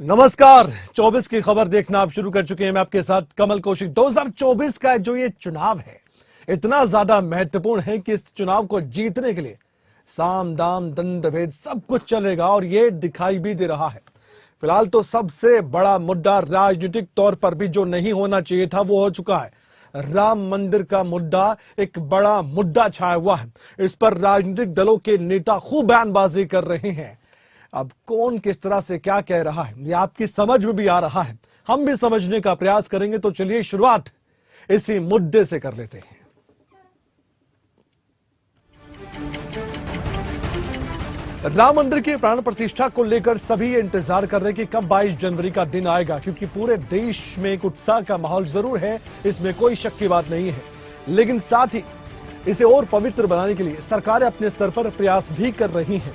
नमस्कार। 24 की खबर देखना आप शुरू कर चुके हैं। मैं आपके साथ कमल कौशिक। 2024 का जो ये चुनाव है इतना ज्यादा महत्वपूर्ण है कि इस चुनाव को जीतने के लिए साम दाम दंड भेद सब कुछ चलेगा और ये दिखाई भी दे रहा है। फिलहाल तो सबसे बड़ा मुद्दा राजनीतिक तौर पर भी जो नहीं होना चाहिए था वो हो चुका है। राम मंदिर का मुद्दा एक बड़ा मुद्दा छाया हुआ है। इस पर राजनीतिक दलों के नेता खूब बयानबाजी कर रहे हैं। अब कौन किस तरह से क्या कह रहा है ये आपकी समझ में भी आ रहा है, हम भी समझने का प्रयास करेंगे। तो चलिए शुरुआत इसी मुद्दे से कर लेते हैं। राम मंदिर की प्राण प्रतिष्ठा को लेकर सभी ये इंतजार कर रहे हैं कि कब 22 जनवरी का दिन आएगा, क्योंकि पूरे देश में एक उत्साह का माहौल जरूर है, इसमें कोई शक की बात नहीं है। लेकिन साथ ही इसे और पवित्र बनाने के लिए सरकारें अपने स्तर पर प्रयास भी कर रही हैं।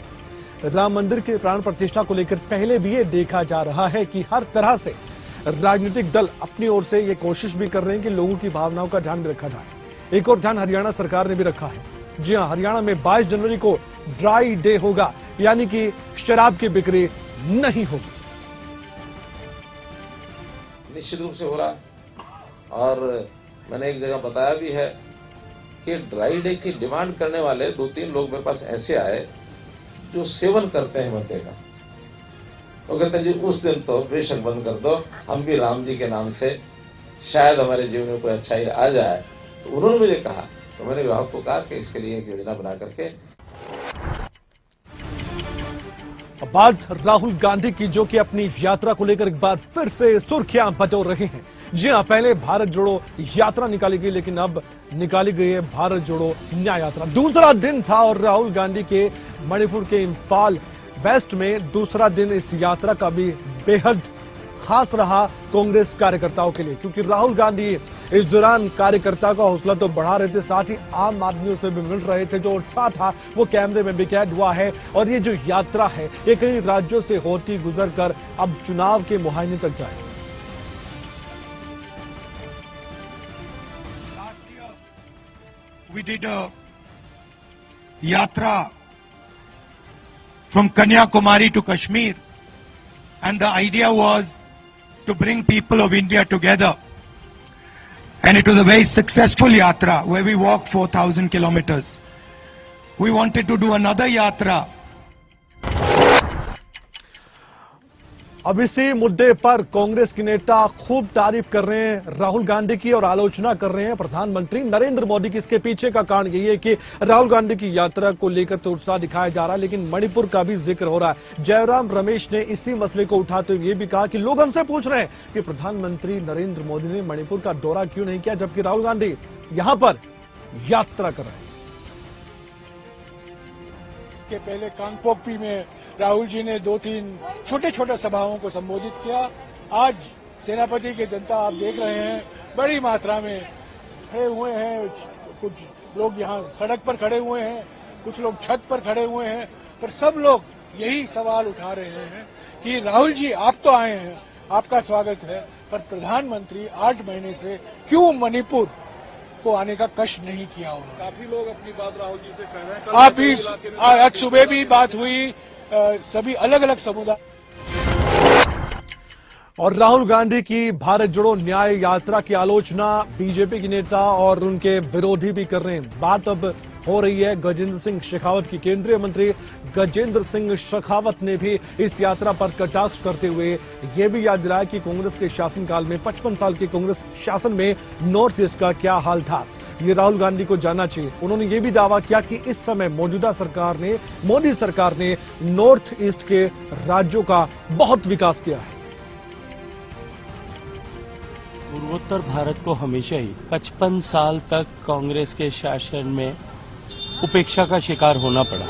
राम मंदिर के प्राण प्रतिष्ठा को लेकर पहले भी ये देखा जा रहा है कि हर तरह से राजनीतिक दल अपनी ओर से ये कोशिश भी कर रहे हैं कि लोगों की भावनाओं का ध्यान भी रखा जाए। एक और ध्यान हरियाणा सरकार ने भी रखा है। जी हां, हरियाणा में 22 जनवरी को ड्राई डे होगा, यानी कि शराब की बिक्री नहीं होगी। निश्चित रूप से हो रहा, और मैंने एक जगह बताया भी है कि ड्राई डे की डिमांड करने वाले 2-3 लोग मेरे पास ऐसे आए जो सेवन करते हैं मद्य का। वो कहते हैं जी उस दिन तो बेशक बंद कर दो, हम भी राम जी के नाम से शायद हमारे जीवन में कोई अच्छाई आ जाए। तो उन्होंने मुझे कहा, तो मैंने विभाग को कहा कि इसके लिए एक योजना बना करके। बात राहुल गांधी की, जो कि अपनी यात्रा को लेकर एक बार फिर से सुर्खियां बटोर रहे हैं। जी हां, पहले भारत जोड़ो यात्रा निकाली गई, लेकिन अब निकाली गई है भारत जोड़ो न्याय यात्रा। दूसरा दिन था और राहुल गांधी के मणिपुर के इम्फाल वेस्ट में दूसरा दिन इस यात्रा का भी बेहद खास रहा कांग्रेस कार्यकर्ताओं के लिए, क्योंकि राहुल गांधी इस दौरान कार्यकर्ता का हौसला तो बढ़ा रहे थे, साथ ही आम आदमियों से भी मिल रहे थे। जो उत्साह था वो कैमरे में भी कैद हुआ है। और ये जो यात्रा है ये कई राज्यों से होती गुजर कर अब चुनाव के मुहायने तक जाएगी। We did a yatra from Kanyakumari to Kashmir, and the idea was to bring people of India together, and it was a very successful yatra where we walked 4,000 kilometers. We wanted to do another yatra. अब इसी मुद्दे पर कांग्रेस के नेता खूब तारीफ कर रहे हैं राहुल गांधी की और आलोचना कर रहे हैं प्रधानमंत्री नरेंद्र मोदी की। इसके पीछे का कारण यही है कि राहुल गांधी की यात्रा को लेकर तो उत्साह दिखाया जा रहा है, लेकिन मणिपुर का भी जिक्र हो रहा है। जयराम रमेश ने इसी मसले को उठाते हुए ये भी कहा कि लोग हमसे पूछ रहे हैं कि प्रधानमंत्री नरेंद्र मोदी ने मणिपुर का दौरा क्यों नहीं किया, जबकि राहुल गांधी यहां पर यात्रा कर रहे हैं। के पहले कांगपोकपी में राहुल जी ने 2-3 छोटे छोटे सभाओं को संबोधित किया। आज सेनापति के जनता आप देख रहे हैं बड़ी मात्रा में खड़े हुए हैं। कुछ लोग यहाँ सड़क पर खड़े हुए हैं, कुछ लोग छत पर खड़े हुए हैं, पर सब लोग यही सवाल उठा रहे हैं कि राहुल जी आप तो आए हैं, आपका स्वागत है, पर प्रधानमंत्री 8 महीने से क्यों मणिपुर को आने का कष्ट नहीं किया उन्होंने। काफी लोग अपनी बात राहुल जी से कह रहे हैं। आप भी आज सुबह भी बात हुई, सभी अलग अलग समुदाय। और राहुल गांधी की भारत जोड़ो न्याय यात्रा की आलोचना बीजेपी के नेता और उनके विरोधी भी कर रहे हैं। बात अब हो रही है गजेंद्र सिंह शेखावत की। केंद्रीय मंत्री गजेंद्र सिंह शेखावत ने भी इस यात्रा पर कटाक्ष करते हुए यह भी याद दिलाया कि कांग्रेस के शासनकाल में 55 साल के कांग्रेस शासन में नॉर्थ ईस्ट का क्या हाल था, ये राहुल गांधी को जानना चाहिए। उन्होंने ये भी दावा किया कि इस समय मौजूदा सरकार ने, मोदी सरकार ने नॉर्थ ईस्ट के राज्यों का बहुत विकास किया है। पूर्वोत्तर भारत को हमेशा ही 55 साल तक कांग्रेस के शासन में उपेक्षा का शिकार होना पड़ा,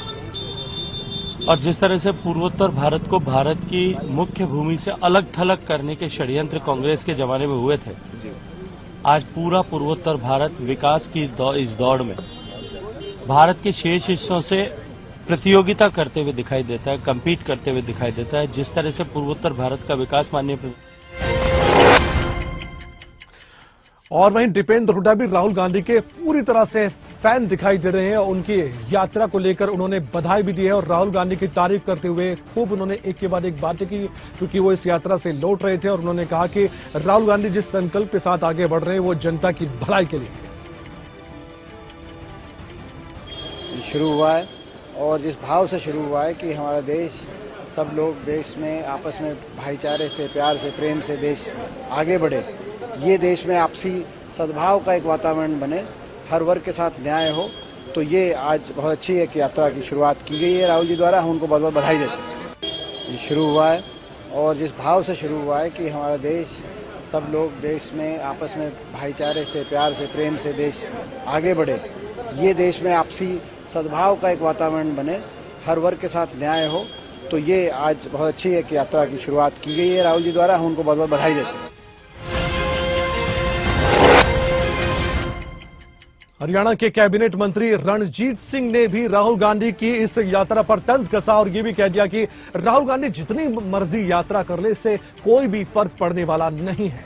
और जिस तरह से पूर्वोत्तर भारत को भारत की मुख्य भूमि से अलग थलग करने के षड्यंत्र कांग्रेस के जमाने में हुए थे, आज पूरा पूर्वोत्तर भारत विकास की इस दौड़ में भारत के शेष हिस्सों से प्रतियोगिता करते हुए दिखाई देता है, कम्पीट करते हुए दिखाई देता है। जिस तरह से पूर्वोत्तर भारत का विकास माननीय और वहीं दीपेंद्र हुड्डा भी राहुल गांधी के पूरी तरह से फैन दिखाई दे रहे हैं। उनकी यात्रा को लेकर उन्होंने बधाई भी दी है और राहुल गांधी की तारीफ करते हुए खूब उन्होंने एक के बाद एक बातें की, क्योंकि वो इस यात्रा से लौट रहे थे और उन्होंने कहा कि राहुल गांधी जिस संकल्प के साथ आगे बढ़ रहे हैं वो जनता की भलाई के लिए शुरू हुआ है और जिस भाव से शुरू हुआ है कि हमारा देश, सब लोग देश में आपस में भाईचारे से, प्यार से, प्रेम से देश आगे बढ़े, ये देश में आपसी सद्भाव का एक वातावरण बने, हर वर्ग के साथ न्याय हो, तो ये आज बहुत अच्छी एक यात्रा की शुरुआत की गई है राहुल जी द्वारा। हम उनको बहुत बहुत बधाई देते हैं। ये शुरू हुआ है और जिस भाव से शुरू हुआ है कि हमारा देश, सब लोग देश में आपस में भाईचारे से, प्यार से, प्रेम से देश आगे बढ़े, ये देश में आपसी सद्भाव का एक वातावरण बने, हर वर्ग के साथ न्याय हो, तो ये आज बहुत अच्छी एक यात्रा की शुरुआत की गई है राहुल जी द्वारा। हम उनको बहुत बहुत बधाई देते हैं। हरियाणा के कैबिनेट मंत्री रणजीत सिंह ने भी राहुल गांधी की इस यात्रा पर तंज कसा और ये भी कह दिया कि राहुल गांधी जितनी मर्जी यात्रा कर ले, इससे कोई भी फर्क पड़ने वाला नहीं है।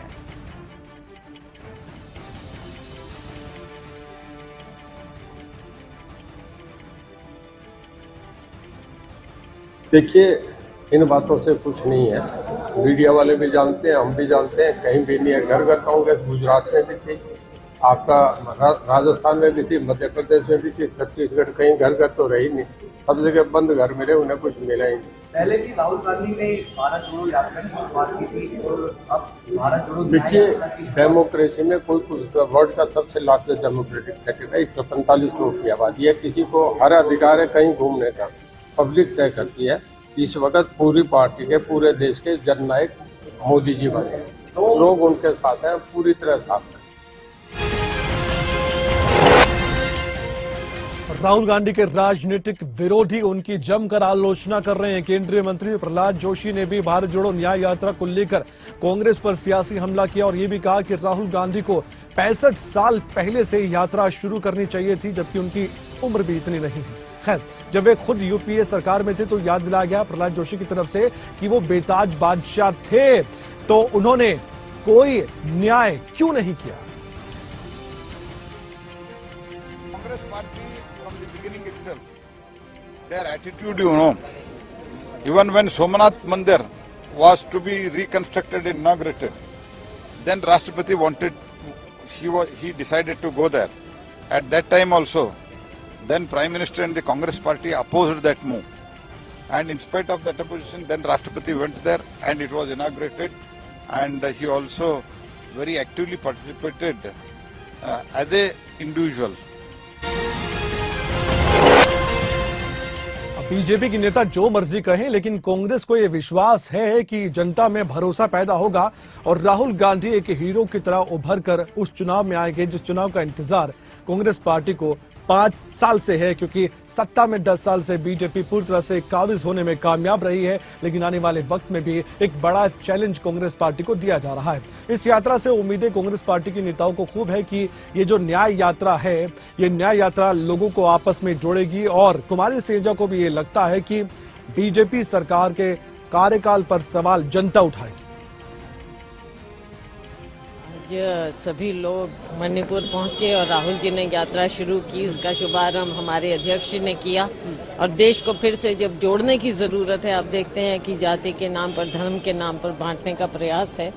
देखिए, इन बातों से कुछ नहीं है। मीडिया वाले भी जानते हैं, हम भी जानते हैं, कहीं भी नहीं है। घर घर कांग्रेस गुजरात में भी थी, आपका राजस्थान में भी थी, मध्य प्रदेश में भी थी, छत्तीसगढ़, कहीं घर घर तो रही नहीं, सब जगह बंद घर मिले, उन्हें कुछ मिला ही नहीं। पहले भी राहुल गांधी ने भारत जोड़ो यात्रा की बात की थी और अब भारत जोड़ो। देखिए, डेमोक्रेसी में कोई कुछ, वर्ल्ड का सबसे लार्जेस्ट डेमोक्रेटिक सेक्टर है, 145 करोड़ की आबादी है, किसी को हर अधिकार है कहीं घूमने का, पब्लिक तय करती है। इस वक्त पूरी पार्टी के, पूरे देश के जननायक मोदी जी बने हैं, तो लोग उनके साथ हैं, पूरी तरह साथ हैं। राहुल गांधी के राजनीतिक विरोधी उनकी जमकर आलोचना कर रहे हैं। केंद्रीय मंत्री प्रहलाद जोशी ने भी भारत जोड़ो न्याय यात्रा को लेकर कांग्रेस पर सियासी हमला किया और ये भी कहा कि राहुल गांधी को 65 साल पहले से यात्रा शुरू करनी चाहिए थी, जबकि उनकी उम्र भी इतनी नहीं है। खैर, जब वे खुद यूपीए सरकार में थे तो याद दिलाया गया प्रहलाद जोशी की तरफ से कि वो बेताज बादशाह थे, तो उन्होंने कोई न्याय क्यों नहीं किया। Congress party from the beginning itself, their attitude, you know, even when Somnath Mandir was to be reconstructed and inaugurated, then Rashtrapati wanted, he decided to go there. At that time also, then Prime Minister and the Congress party opposed that move. And in spite of that opposition, then Rashtrapati went there and it was inaugurated, and he also very actively participated as a individual. BJP की नेता जो मर्जी कहें, लेकिन कांग्रेस को यह विश्वास है कि जनता में भरोसा पैदा होगा और राहुल गांधी एक हीरो की तरह उभर कर उस चुनाव में आएंगे जिस चुनाव का इंतजार कांग्रेस पार्टी को 5 साल से है, क्योंकि सत्ता में 10 साल से बीजेपी पूरी तरह से काबिज होने में कामयाब रही है। लेकिन आने वाले वक्त में भी एक बड़ा चैलेंज कांग्रेस पार्टी को दिया जा रहा है। इस यात्रा से उम्मीदें कांग्रेस पार्टी की नेताओं को खूब है कि ये जो न्याय यात्रा है, ये न्याय यात्रा लोगों को आपस में जोड़ेगी और कुमारी सैलजा को भी ये लगता है कि बीजेपी सरकार के कार्यकाल पर सवाल जनता उठाएगी। सभी लोग मणिपुर पहुंचे और राहुल जी ने यात्रा शुरू की, उसका शुभारंभ हमारे अध्यक्ष ने किया और देश को फिर से जब जोड़ने की जरूरत है, आप देखते हैं कि जाति के नाम पर, धर्म के नाम पर बांटने का प्रयास है,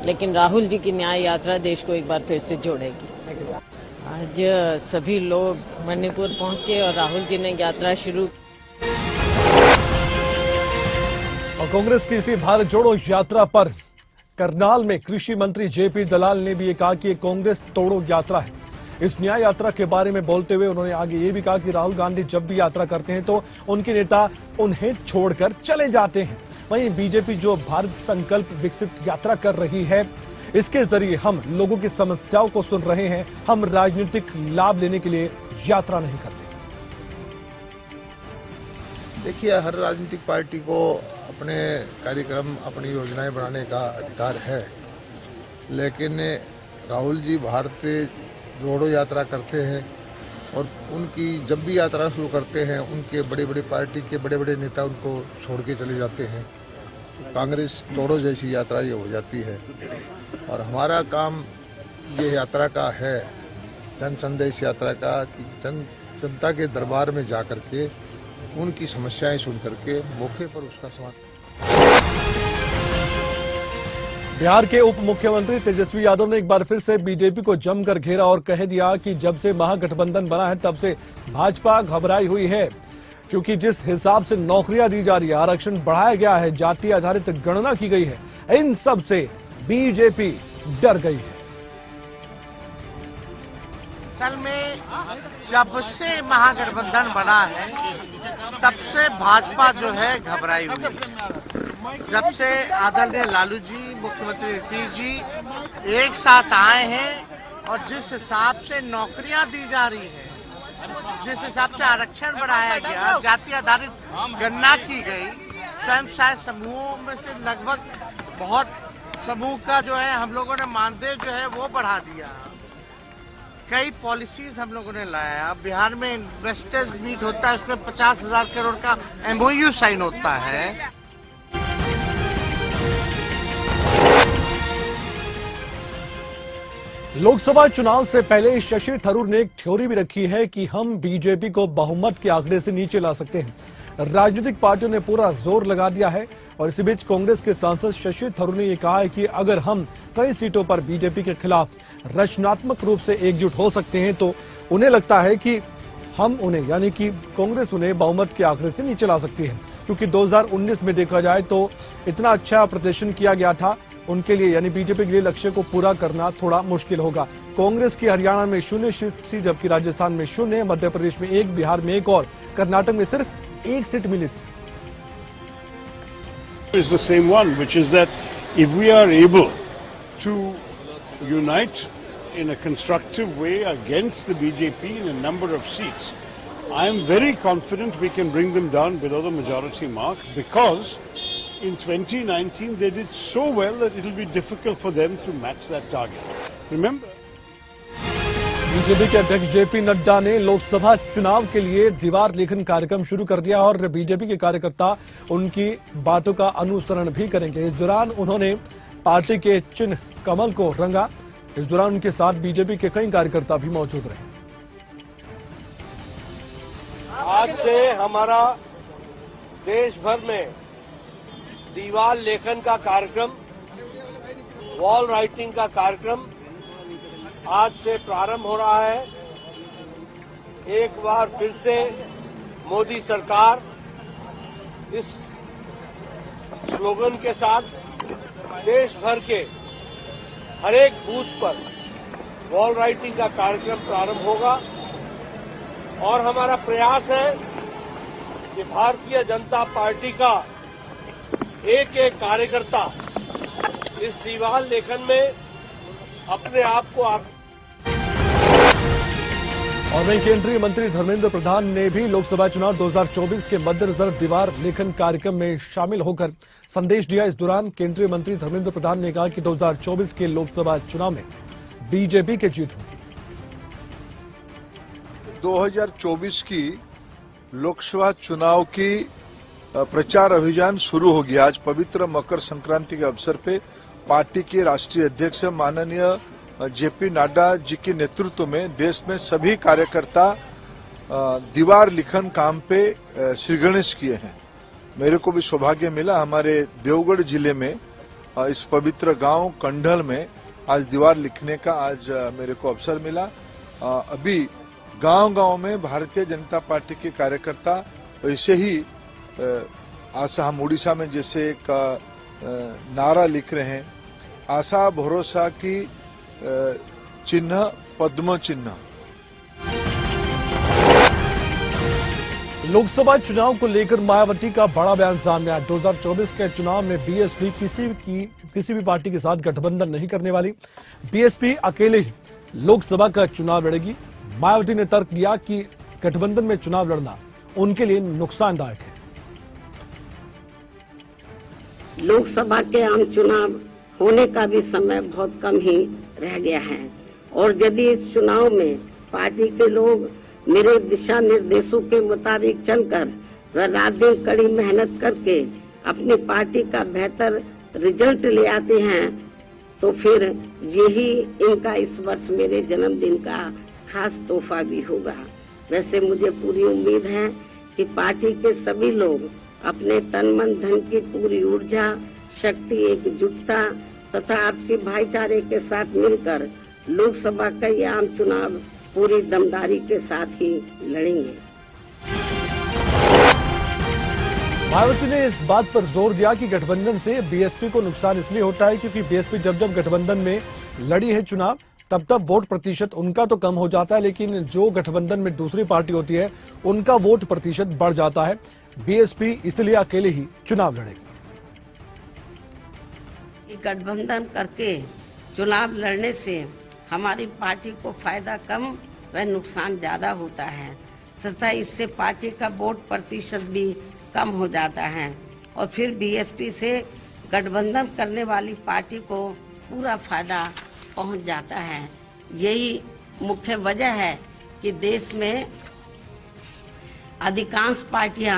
लेकिन राहुल जी की न्याय यात्रा देश को एक बार फिर से जोड़ेगी। आज सभी लोग मणिपुर पहुंचे और राहुल जी ने यात्रा शुरू। और कांग्रेस की इसी भारत जोड़ो यात्रा पर करनाल में कृषि मंत्री जेपी दलाल ने भी ये कहा कि ये कांग्रेस तोड़ो यात्रा है। इस न्याय यात्रा के बारे में बोलते हुए उन्होंने आगे ये भी कहा कि राहुल गांधी जब भी यात्रा करते हैं तो उनके नेता उन्हें छोड़कर चले जाते हैं। वहीं बीजेपी जो भारत संकल्प विकसित यात्रा कर रही है, इसके जरिए हम लोगों की समस्याओं को सुन रहे हैं, हम राजनीतिक लाभ लेने के लिए यात्रा नहीं करते। देखिए, हर राजनीतिक पार्टी को अपने कार्यक्रम, अपनी योजनाएं बनाने का अधिकार है, लेकिन राहुल जी भारत जोड़ो यात्रा करते हैं और उनकी जब भी यात्रा शुरू करते हैं, उनके बड़े बड़े पार्टी के बड़े बड़े नेता उनको छोड़ के चले जाते हैं। कांग्रेस तोड़ो जैसी यात्रा ये हो जाती है और हमारा काम ये यात्रा का है जन संदेश यात्रा का कि जनता के दरबार में जाकर के उनकी समस्याएं सुन करके मौके पर उसका समाधान। बिहार के उप मुख्यमंत्री तेजस्वी यादव ने एक बार फिर से बीजेपी को जमकर घेरा और कह दिया कि जब से महागठबंधन बना है तब से भाजपा घबराई हुई है, क्योंकि जिस हिसाब से नौकरियां दी जा रही है, आरक्षण बढ़ाया गया है, जाति आधारित गणना की गई है, इन सब से बीजेपी डर गई है। असल में जब से महागठबंधन बना है तब से भाजपा जो है घबराई हुई है। जब से आदरणीय लालू जी, मुख्यमंत्री नीतीश जी एक साथ आए हैं और जिस हिसाब से नौकरियां दी जा रही है, जिस हिसाब से आरक्षण बढ़ाया गया, जाति आधारित गणना की गई, स्वयं सहायता समूहों में से लगभग बहुत समूह का जो है हम लोगों ने मानदेय जो है वो बढ़ा दिया, कई पॉलिसीज हम लोगों ने लाया। बिहार में इन्वेस्टर्स मीट होता है, उसमें 50,000 करोड़ का MOU साइन होता है। लोकसभा चुनाव से पहले शशि थरूर ने एक थ्योरी भी रखी है कि हम बीजेपी को बहुमत के आंकड़े से नीचे ला सकते हैं। राजनीतिक पार्टियों ने पूरा जोर लगा दिया है और इसी बीच कांग्रेस के सांसद शशि थरूर ने यह कहा है कि अगर हम कई सीटों पर बीजेपी के खिलाफ रचनात्मक रूप से एकजुट हो सकते हैं तो उन्हें लगता है कि हम उन्हें, यानी कि कांग्रेस उन्हें बहुमत के आंकड़े से नीचे ला सकती है, क्योंकि 2019 में देखा जाए तो इतना अच्छा प्रदर्शन किया गया था उनके लिए, यानी बीजेपी के लिए लक्ष्य को पूरा करना थोड़ा मुश्किल होगा। कांग्रेस की हरियाणा में 0 सीट, जबकि राजस्थान में 0, मध्य प्रदेश में 1, बिहार में 1 और कर्नाटक में सिर्फ 1 सीट मिली थी। Is the same one, which is that if we are able to unite in a constructive way against the BJP in a number of seats, I am very confident we can bring them down below the majority mark, because in 2019 they did so well that it will be difficult for them to match that target. Remember, BJP के अध्यक्ष JP Nadda ने लोकसभा चुनाव के लिए दीवार लेखन कार्यक्रम शुरू कर दिया और बीजेपी के कार्यकर्ता उनकी बातों का अनुसरण भी करेंगे। इस दौरान उन्होंने पार्टी के चिन्ह कमल को रंगा। इस दौरान उनके साथ बीजेपी के कई कार्यकर्ता भी मौजूद रहे। आज से हमारा देश भर में दीवार लेखन का कार्यक्रम, वॉल राइटिंग का कार्यक्रम आज से प्रारंभ हो रहा है। एक बार फिर से मोदी सरकार इस स्लोगन के साथ देश भर के हर एक बूथ पर वॉल राइटिंग का कार्यक्रम प्रारंभ होगा और हमारा प्रयास है कि भारतीय जनता पार्टी का एक एक कार्यकर्ता इस दीवार लेखन में अपने आप को और वहीं केंद्रीय मंत्री धर्मेंद्र प्रधान ने भी लोकसभा चुनाव 2024 के मद्देनजर दीवार लेखन कार्यक्रम में शामिल होकर संदेश दिया। इस दौरान केंद्रीय मंत्री धर्मेंद्र प्रधान ने कहा कि 2024 के लोकसभा चुनाव में बीजेपी की जीत होगी। 2024 की लोकसभा चुनाव की प्रचार अभियान शुरू हो गया। आज पवित्र मकर संक्रांति के अवसर पे पार्टी के राष्ट्रीय अध्यक्ष माननीय जेपी नड्डा जी के नेतृत्व में देश में सभी कार्यकर्ता दीवार लिखन काम पे श्री गणेश किए हैं। मेरे को भी सौभाग्य मिला हमारे देवगढ़ जिले में इस पवित्र गांव कंडल में आज दीवार लिखने का आज मेरे को अवसर मिला। अभी गांव-गांव में भारतीय जनता पार्टी के कार्यकर्ता ऐसे ही आशा, हम उड़ीसा में जैसे एक नारा लिख रहे हैं, आशा भरोसा की चिन्ह पद्म चिन्ह। लोकसभा चुनाव को लेकर मायावती का बड़ा बयान सामने आया। 2024 के चुनाव में बीएसपी किसी भी पार्टी के साथ गठबंधन नहीं करने वाली। बीएसपी अकेले ही लोकसभा का चुनाव लड़ेगी। मायावती ने तर्क दिया कि गठबंधन में चुनाव लड़ना उनके लिए नुकसानदायक है। लोकसभा के आम चुनाव होने का भी समय बहुत कम ही रह गया है और यदि इस चुनाव में पार्टी के लोग मेरे दिशा निर्देशों के मुताबिक चलकर व रात दिन कड़ी मेहनत करके अपनी पार्टी का बेहतर रिजल्ट ले आते हैं तो फिर यही इनका इस वर्ष मेरे जन्मदिन का खास तोहफा भी होगा। वैसे मुझे पूरी उम्मीद है कि पार्टी के सभी लोग अपने तन मन धन की पूरी ऊर्जा, शक्ति, एकजुटता तथा आपसी भाईचारे के साथ मिलकर लोकसभा का ये आम चुनाव पूरी दमदारी के साथ ही लड़ेंगे। मायावती ने इस बात पर जोर दिया कि गठबंधन से बीएसपी को नुकसान इसलिए होता है क्योंकि बीएसपी जब गठबंधन में लड़ी है चुनाव तब वोट प्रतिशत उनका तो कम हो जाता है, लेकिन जो गठबंधन में दूसरी पार्टी होती है उनका वोट प्रतिशत बढ़ जाता है। बीएसपी इसलिए अकेले ही चुनाव लड़ेगी। गठबंधन करके चुनाव लड़ने से हमारी पार्टी को फायदा कम व नुकसान ज्यादा होता है तथा इससे पार्टी का वोट प्रतिशत भी कम हो जाता है और फिर बीएसपी से गठबंधन करने वाली पार्टी को पूरा फायदा पहुंच जाता है। यही मुख्य वजह है कि देश में अधिकांश पार्टियां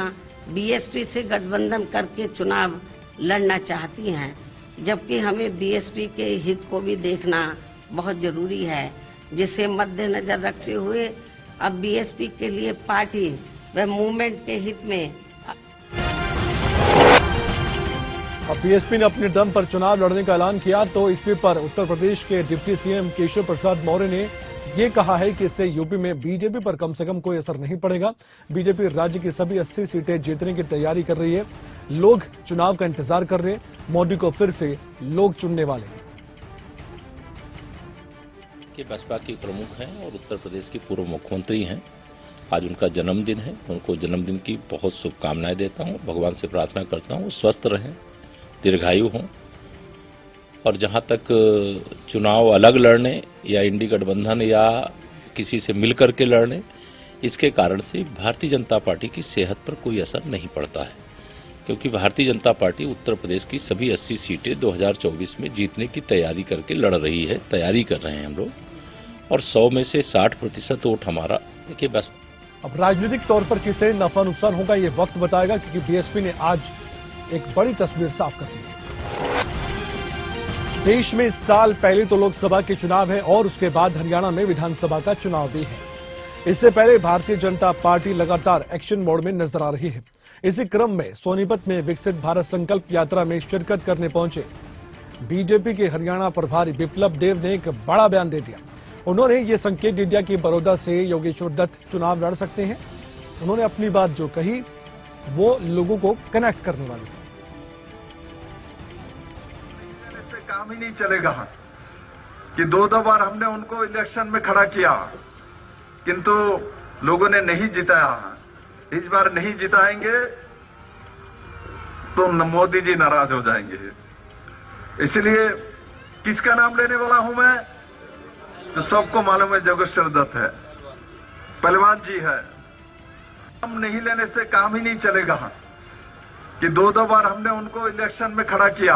बीएसपी से गठबंधन करके चुनाव लड़ना चाहती हैं, जबकि हमें बीएसपी के हित को भी देखना बहुत जरूरी है, जिसे मद्देनजर रखते हुए अब बीएसपी के लिए पार्टी व मूवमेंट के हित में अब बीएसपी ने अपने दम पर चुनाव लड़ने का ऐलान किया तो इसी पर उत्तर प्रदेश के डिप्टी सीएम केशव प्रसाद मौर्य ने ये कहा है कि इससे यूपी में बीजेपी पर कम से कम कोई असर नहीं पड़ेगा। बीजेपी राज्य की सभी 80 सीटें जीतने की तैयारी कर रही है। लोग चुनाव का इंतजार कर रहे हैं, मोदी को फिर से लोग चुनने वाले हैं। कि बसपा की प्रमुख हैं और उत्तर प्रदेश की पूर्व मुख्यमंत्री हैं। आज उनका जन्मदिन है, उनको जन्मदिन की बहुत शुभकामनाएं देता हूं। भगवान से प्रार्थना करता हूं स्वस्थ रहें, दीर्घायु हों और जहां तक चुनाव अलग लड़ने या इंडी गठबंधन या किसी से मिलकर के लड़ने, इसके कारण से भारतीय जनता पार्टी की सेहत पर कोई असर नहीं पड़ता है, क्योंकि भारतीय जनता पार्टी उत्तर प्रदेश की सभी 80 सीटें 2024 में जीतने की तैयारी करके लड़ रही है, तैयारी कर रहे हैं हम लोग, और 100 में से 60% वोट हमारा। देखिए बस अब राजनीतिक तौर पर किसे नफा नुकसान होगा ये वक्त बताएगा, क्योंकि बीएसपी ने आज एक बड़ी तस्वीर साफ कर दी है। देश में इस साल पहले तो लोकसभा के चुनाव है और उसके बाद हरियाणा में विधानसभा का चुनाव भी है। इससे पहले भारतीय जनता पार्टी लगातार एक्शन मोड में नजर आ रही है। इसी क्रम में सोनीपत में विकसित भारत संकल्प यात्रा में शिरकत करने पहुंचे बीजेपी के हरियाणा प्रभारी बिप्लब देव ने एक बड़ा बयान दे दिया। उन्होंने ये संकेत दे दिया कि बड़ौदा से योगेश्वर दत्त चुनाव लड़ सकते हैं। उन्होंने अपनी बात जो कही वो लोगों को कनेक्ट करने वाली थी। इससे काम ही नहीं चलेगा कि दो बार हमने उनको इलेक्शन में खड़ा किया, किंतु लोगों ने नहीं जिताया। इस बार नहीं जिताएंगे तो मोदी जी नाराज हो जाएंगे। इसलिए किसका नाम लेने वाला हूं मैं, तो सबको मालूम है योगेश्वर दत्त है, पहलवान जी है। हम नहीं लेने से काम ही नहीं चलेगा कि दो बार हमने उनको इलेक्शन में खड़ा किया।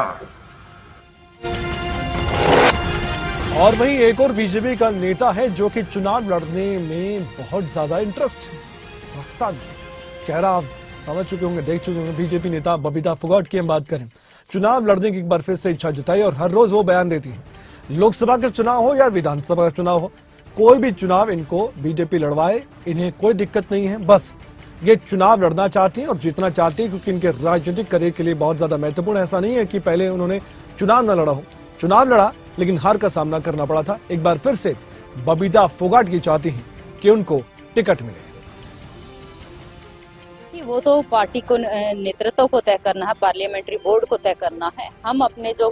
और वहीं एक और बीजेपी का नेता है जो कि चुनाव लड़ने में बहुत ज्यादा इंटरेस्ट रखता है। चेहरा आप समझ चुके होंगे, देख चुके होंगे। बीजेपी नेता बबीता फोगाट की हम बात करें, चुनाव लड़ने की एक बार फिर से इच्छा जताई और हर रोज वो बयान देती है। लोकसभा का चुनाव हो या विधानसभा का चुनाव हो, कोई भी चुनाव इनको बीजेपी लड़वाए, इन्हें कोई दिक्कत नहीं है। बस ये चुनाव लड़ना चाहती हैं और जीतना चाहती है, क्योंकि इनके राजनीतिक करियर के लिए बहुत ज्यादा महत्वपूर्ण। ऐसा नहीं है कि पहले उन्होंने चुनाव न लड़ा हो, चुनाव लड़ा लेकिन हार का सामना करना पड़ा था। एक बार फिर से बबीता फोगाट की चाहती हैं कि उनको टिकट मिले। वो तो पार्टी को नेतृत्व को तय करना है, पार्लियामेंट्री बोर्ड को तय करना है। हम अपने जो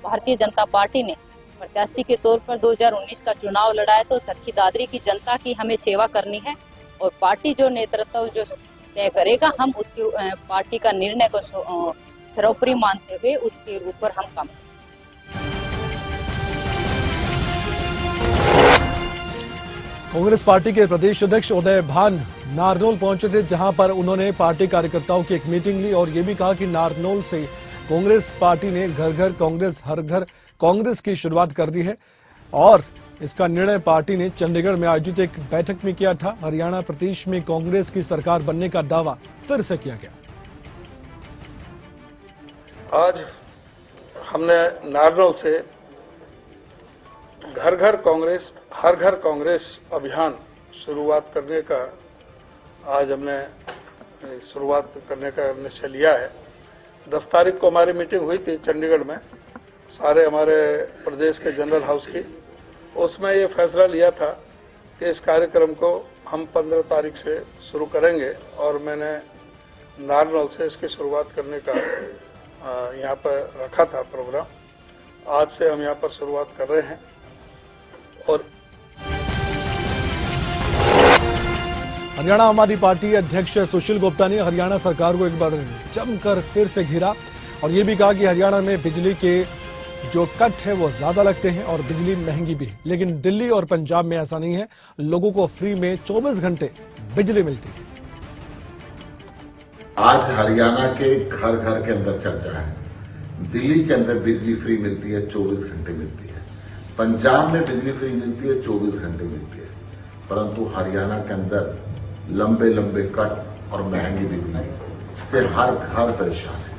भारतीय जनता पार्टी ने प्रत्याशी के तौर पर 2019 का चुनाव लड़ा है, तो चरखी दादरी की जनता की हमें सेवा करनी है और पार्टी जो नेतृत्व जो तय करेगा, हम उसकी पार्टी का निर्णय को सर्वोपरि मानते हुए उसके ऊपर हम काम। कांग्रेस पार्टी के प्रदेश अध्यक्ष उदय भान नारनौल पहुंचे थे, जहां पर उन्होंने पार्टी कार्यकर्ताओं की एक मीटिंग ली और ये भी कहा कि नारनौल से कांग्रेस पार्टी ने घर घर कांग्रेस हर घर कांग्रेस की शुरुआत कर दी है और इसका निर्णय पार्टी ने चंडीगढ़ में आयोजित एक बैठक में किया था। हरियाणा प्रदेश में कांग्रेस की सरकार बनने का दावा फिर से किया गया। आज हमने नारनौल से घर घर कांग्रेस हर घर कांग्रेस अभियान शुरुआत करने का आज हमने शुरुआत करने का निश्चय लिया है। 10 तारीख को हमारी मीटिंग हुई थी चंडीगढ़ में, सारे हमारे प्रदेश के जनरल हाउस की। उसमें ये फैसला लिया था कि इस कार्यक्रम को हम 15 तारीख से शुरू करेंगे और मैंने नारनौल से इसकी शुरुआत करने का यहाँ पर रखा था प्रोग्राम। आज से हम यहाँ पर शुरुआत कर रहे हैं। और हरियाणा आम आदमी पार्टी अध्यक्ष सुशील गुप्ता ने हरियाणा सरकार को एक बार जमकर फिर से घेरा और ये भी कहा कि हरियाणा में बिजली के जो कट है वो ज्यादा लगते हैं और बिजली महंगी भी है, लेकिन दिल्ली और पंजाब में ऐसा नहीं है। लोगों को फ्री में 24 घंटे बिजली मिलती है। आज हरियाणा के घर घर के अंदर चर्चा है। दिल्ली के अंदर बिजली फ्री मिलती है, 24 घंटे मिलती है। पंजाब में बिजली फ्री मिलती है, 24 घंटे मिलती है। परंतु हरियाणा के अंदर लंबे लंबे कट और महंगी बिजली से हर घर परेशान है।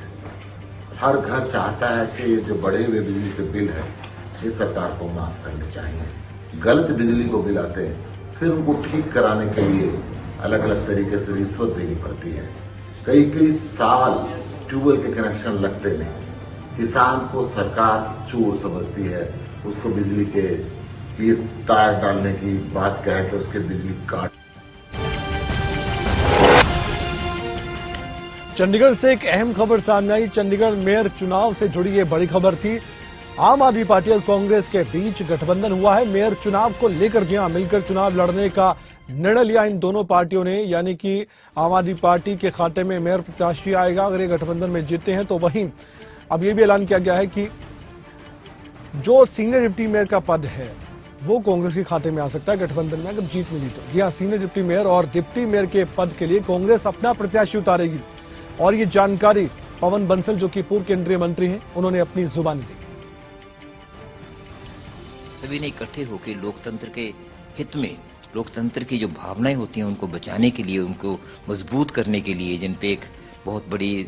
हर घर चाहता है कि ये जो बढ़े हुए बिजली के बिल है ये सरकार को माफ करने चाहिए। गलत बिजली को बिल आते हैं, फिर उनको ठीक कराने के लिए अलग अलग तरीके से रिश्वत देनी पड़ती है। कई कई साल ट्यूबवेल के कनेक्शन लगते नहीं। किसान को सरकार चोर समझती है, उसको बिजली के लिए तार डालने की बात कहे तो उसके बिजली काट। चंडीगढ़ से एक अहम खबर सामने आई। चंडीगढ़ मेयर चुनाव से जुड़ी ये बड़ी खबर थी। आम आदमी पार्टी और कांग्रेस के बीच गठबंधन हुआ है। मेयर चुनाव को लेकर जहां मिलकर चुनाव लड़ने का निर्णय लिया इन दोनों पार्टियों ने, यानी कि आम आदमी पार्टी के खाते में मेयर प्रत्याशी आएगा अगर ये गठबंधन में जीतते हैं तो। वहीं अब ये भी ऐलान किया गया है कि जो सीनियर डिप्टी मेयर का पद है वो कांग्रेस के खाते में आ सकता है गठबंधन में अगर जीत मिली तो। जी हाँ, सीनियर डिप्टी मेयर और डिप्टी मेयर के पद के लिए कांग्रेस अपना प्रत्याशी उतारेगी और ये जानकारी पवन बंसल जो कि पूर्व केंद्रीय मंत्री हैं उन्होंने अपनी जुबानी दी। सभी ने इकट्ठे होकर लोकतंत्र के हित में, लोकतंत्र की जो भावनाएं होती हैं उनको बचाने के लिए, उनको मजबूत करने के लिए, जिन पे एक बहुत बड़ी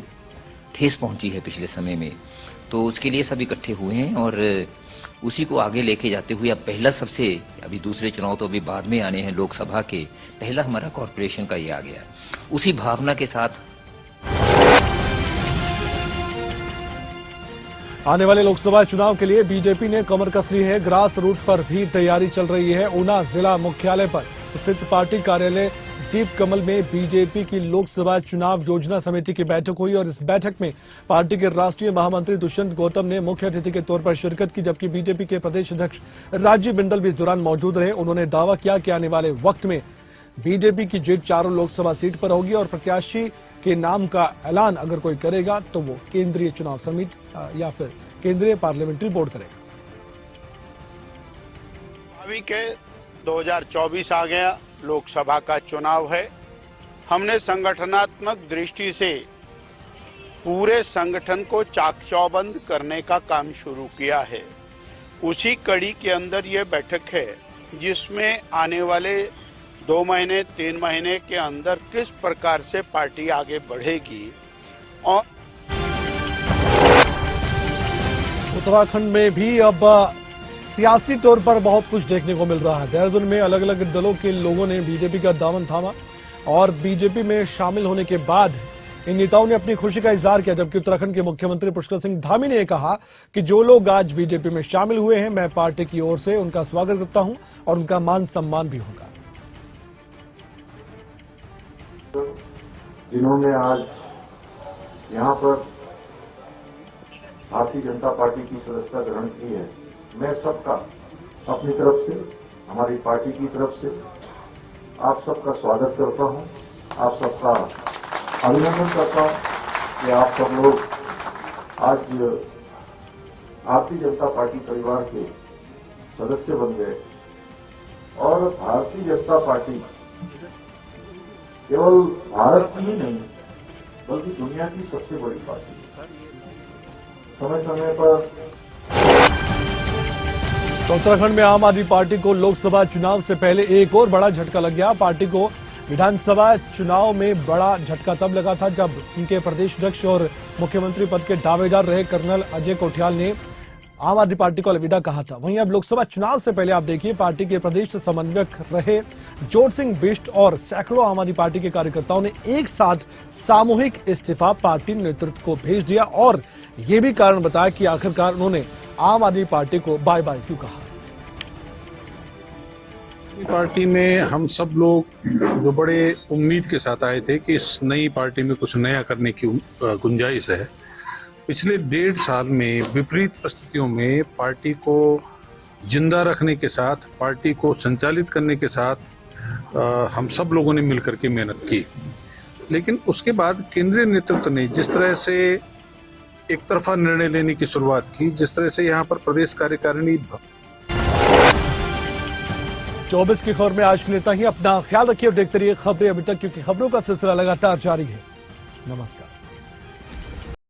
ठेस पहुंची है पिछले समय में, तो उसके लिए सब इकट्ठे हुए हैं और उसी को आगे लेके जाते हुए अब पहला सबसे, अभी दूसरे चुनाव तो अभी बाद में आने हैं लोकसभा के, पहला हमारा कॉर्पोरेशन का ये आ गया। उसी भावना के साथ आने वाले लोकसभा चुनाव के लिए बीजेपी ने कमर कस ली है। ग्रास रूट पर भी तैयारी चल रही है। ऊना जिला मुख्यालय पर स्थित पार्टी कार्यालय दीप कमल में बीजेपी की लोकसभा चुनाव योजना समिति की बैठक हुई और इस बैठक में पार्टी के राष्ट्रीय महामंत्री दुष्यंत गौतम ने मुख्य अतिथि के तौर पर शिरकत की, जबकि बीजेपी के प्रदेश अध्यक्ष राजीव बिंदल भी इस दौरान मौजूद रहे। उन्होंने दावा किया कि आने वाले वक्त में बीजेपी की जीत चारों लोकसभा सीट पर होगी और प्रत्याशी के नाम का ऐलान अगर कोई करेगा तो वो केंद्रीय चुनाव समिति या फिर केंद्रीय पार्लियामेंट्री बोर्ड करेगा। अभी के 2024 आ गया, लोकसभा का चुनाव है। हमने संगठनात्मक दृष्टि से पूरे संगठन को चाक-चौबंद करने का काम शुरू किया है। उसी कड़ी के अंदर ये बैठक है जिसमें आने वाले 2 महीने 3 महीने के अंदर किस प्रकार से पार्टी आगे बढ़ेगी। और उत्तराखंड में भी अब सियासी तौर पर बहुत कुछ देखने को मिल रहा है। देहरादून में अलग अलग दलों के लोगों ने बीजेपी का दामन थामा और बीजेपी में शामिल होने के बाद इन नेताओं ने अपनी खुशी का इजहार किया, जबकि उत्तराखंड के मुख्यमंत्री पुष्कर सिंह धामी ने कहा कि जो लोग आज बीजेपी में शामिल हुए हैं मैं पार्टी की ओर से उनका स्वागत करता हूं और उनका मान सम्मान भी होगा। जिन्होंने आज यहाँ पर भारतीय जनता पार्टी की सदस्यता ग्रहण की है, मैं सबका अपनी तरफ से, हमारी पार्टी की तरफ से आप सबका स्वागत करता हूं, आप सबका अभिनंदन करता हूं कि आप सब लोग आज भारतीय जनता पार्टी परिवार के सदस्य बन गए। और भारतीय जनता पार्टी केवल भारत की ही नहीं बल्कि दुनिया की सबसे बड़ी पार्टी है। समय समय पर तो उत्तराखंड में आम आदमी पार्टी को लोकसभा चुनाव से पहले एक और बड़ा झटका लग गया। पार्टी को विधानसभा चुनाव में बड़ा झटका तब लगा था जब उनके प्रदेश अध्यक्ष और मुख्यमंत्री पद के दावेदार रहे कर्नल अजय कोठियाल ने आम आदमी पार्टी को अलविदा कहा था। वहीं अब लोकसभा चुनाव से पहले आप देखिए पार्टी के प्रदेश समन्वयक रहे जोर सिंह बिष्ट और सैकड़ों आम आदमी पार्टी के कार्यकर्ताओं ने एक साथ सामूहिक इस्तीफा पार्टी नेतृत्व को भेज दिया और ये भी कारण बताया कि आखिरकार उन्होंने आम आदमी पार्टी को बाय बाय क्यों कहा। पार्टी में हम सब लोग जो बड़े उम्मीद के साथ आए थे कि इस नई पार्टी में कुछ नया करने की गुंजाइश है। पिछले 1.5 साल में विपरीत परिस्थितियों में पार्टी को जिंदा रखने के साथ, पार्टी को संचालित करने के साथ हम सब लोगों ने मिलकर के मेहनत की। लेकिन उसके बाद केंद्रीय नेतृत्व ने जिस तरह से एक तरफा निर्णय लेने की शुरुआत की, जिस तरह से यहाँ पर प्रदेश कार्यकारिणी 24 की खबर में आज के लिए इतना ही। अपना ख्याल रखिए और देखते रहिए खबरें अभी तक, क्योंकि खबरों का सिलसिला लगातार जारी है। नमस्कार।